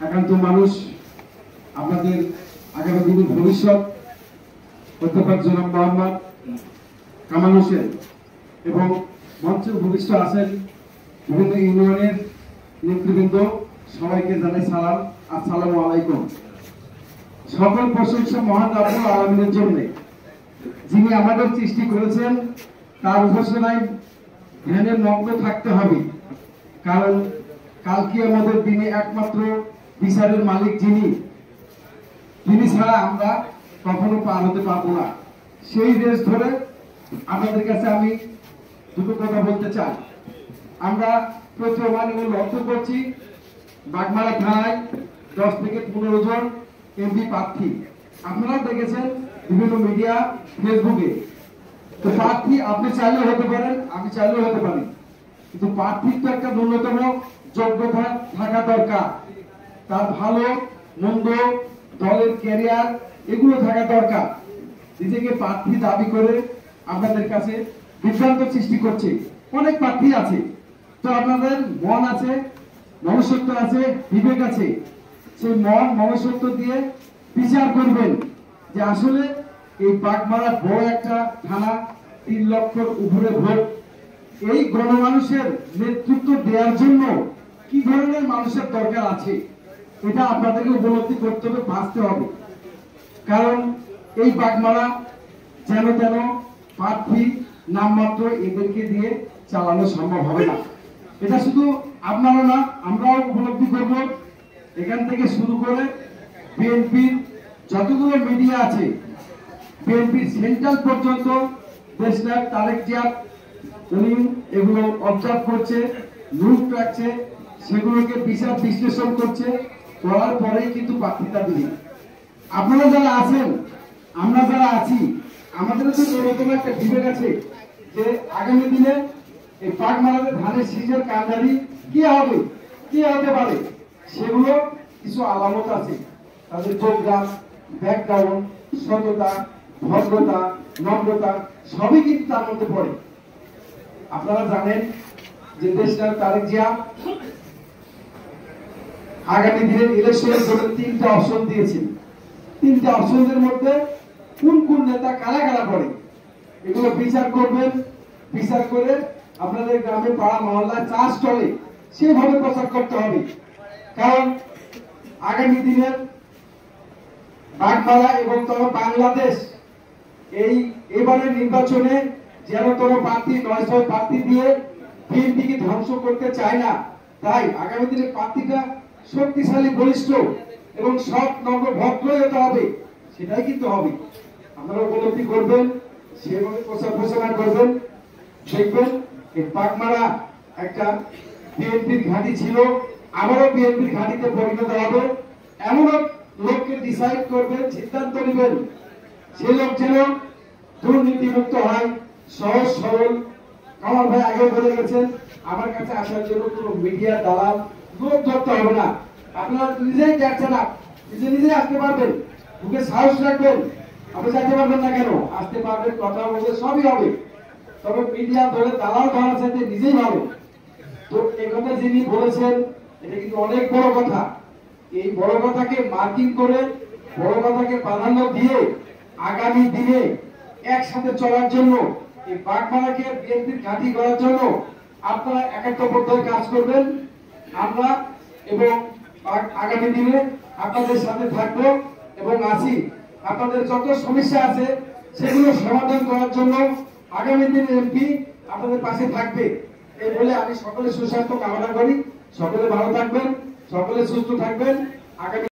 একান্ত মানুষ, আপনাদের আগামী দিনের ভবিষ্যৎ অধ্যাপক জনাব মোহাম্মদ কামাল হোসেন এবং মঞ্চে উপবিষ্ট আছেন বিভিন্ন ইউনিয়নের নেতৃবৃন্দ, সবাইকে জানাই সালাম, আসসালামু আলাইকুম। সকল প্রশংসা মহান রব্বুল আলামিনের জন্য, যিনি আমাদের সৃষ্টি করেছেন। তার উপাসনায় ধ্যানে মগ্ন থাকতে হবে, কারণ কালকে আমাদের দিনে একমাত্র বিচারের মালিক যিনি ছাড়া আমরা কখনো পার হতে পারবো না। সেই রেস ধরে আপনাদের কাছে আমি দুটো কথা বলতে চাই। আমরা প্রতীয়মান এবং লক্ষ্য করছি বাগমারা থানায় 10 থেকে 15 জন এমপি প্রার্থী। আপনারা দেখেছেন বিভিন্ন মিডিয়া, ফেসবুকে। তো প্রার্থী আপনি চাইলেও হতে পারেন, আমি চাইলেও হতে পারি, কিন্তু প্রার্থীর তো একটা ন্যূনতম যোগ্যতা থাকা দরকার। তার ভালো মন্দ, দলের ক্যারিয়ার, এগুলো থাকা দরকার। নিজেকে প্রার্থী দাবি করে আপনাদের কাছে বিভ্রান্ত সৃষ্টি করছে অনেক প্রার্থী আছে। তো আপনাদের মন আছে, মনুষ্যত্ব আছে, বিবেক আছে, সেই মন মনুষ্যত্ব দিয়ে বিচার করবেন যে আসলে এই বাগমারা বড় একটা থানা, 3 লক্ষর উপরে ভোট, এই গণমানুষের নেতৃত্ব দেওয়ার জন্য কি ধরনের মানুষের দরকার আছে, এটা আপনাদেরকে উপলব্ধি করতে হবে, ভাবতে হবে। কারণ এই বাগমারা যেন তেন প্রার্থী নামমাত্র এদেরকে দিয়ে চালানো সম্ভব হবে না। এটা শুধু আপনারা না, আমরাও উপলব্ধি করব। এখান থেকে শুরু করে বিএনপির যতগুলো মিডিয়া আছে, বিএনপির সেন্ট্রাল পর্যন্ত দেশনায়ক তারেক জিয়া উনি এগুলো অবজার্ভ করছে, নোট রাখছে, সেগুলোকে বিচার বিশ্লেষণ করছে, করার পরেই কিন্তু প্রার্থিতা দিবে। আপনারা যারা আছেন, আমরা যারা আছি, আমাদের তো এরকম একটা বিবেক আছে যে আগামী দিনে এই বাগমারাতে ধানের শীষের কান্ডারি কি হবে, কি হতে পারে, সেগুলো কিছু আলামত আছে। তাদের প্রোগ্রাম, ব্যাকগ্রাউন্ড, সততা, ভদ্রতা, নম্রতা সবই কিন্তু তার মধ্যে পড়ে। আপনারা জানেন যে দেশনায়ক তারেক জিয়া আগামী দিনের ইলেকশনের জন্য 3টা অপশন দিয়েছেন। 3টা অপশনের মধ্যে কোন কোন নেতা কারা কারা করে, এগুলো বিচার করবেন। বিচার করে আপনাদের গ্রামে, পাড়া, মহল্লায়, চা স্টলে সেভাবে প্রচার করতে হবে। কারণ আগামী দিনের বাগমারা এবং বাংলাদেশ এবারের নির্বাচনে যেন কোনো প্রার্থী 900 প্রার্থী দিয়ে বিএনপিকে ধ্বংস করতে চায় না। তাই আগামী দিনে প্রার্থীটা শক্তিশালী, বলিষ্ঠ এবং সৎ, নম্র, ভদ্র হতে হবে। সেটাই কিন্তু হবে। আপনারা উপলব্ধি করবেন, সেভাবে প্রচার প্রচারণা করবেন। দেখবেন এই বাগমারা একটা বিএনপির ঘাঁটি ছিল, আবারও বিএনপির ঘাঁটিতে পরিণত হবে। এমন লোককে ডিসাইড করবেন, সিদ্ধান্ত নেবেন, সে লোক যেন দুর্নীতিমুক্ত হয়, সহজ সরল। কামাল ভাই আগে বলে গেছেন, আমার কাছে আসার জন্য কোনো মিডিয়া দালাল লোক ধরতে হবে না। আপনারা নিজেই দেখছেন না, নিজে আসতে পারবেন, বুকে সাহস রাখবেন। আপনি যাইতে পারবেন না কেন, আসতে পারবেন, কথা বলতে সবই হবে। তবে মিডিয়া ধরে দালাল ধরার সাথে নিজেই ভালো। তো এই কথা যিনি বলেছেন, এটা কিন্তু অনেক বড় কথা। এই বড় কথাকে মার্কিং করে, বড় কথাকে প্রাধান্য দিয়ে আগামী দিনে একসাথে চলার জন্য, এই বাগমারাকে বিএনপির ঘাঁটি করার জন্য আপনারা একাত্মবদ্ধ কাজ করবেন। আমরা এবং আগামী দিনে আপনাদের সাথে থাকবো এবং আছি। আপনাদের যত সমস্যা আছে সেগুলো সমাধান করার জন্য আগামী দিনে এমপি আপনাদের পাশে থাকবে। এই বলে আমি সকলের সুস্বাস্থ্য কামনা করি। সকলে ভালো থাকবেন, সকলে সুস্থ থাকবেন। আগামী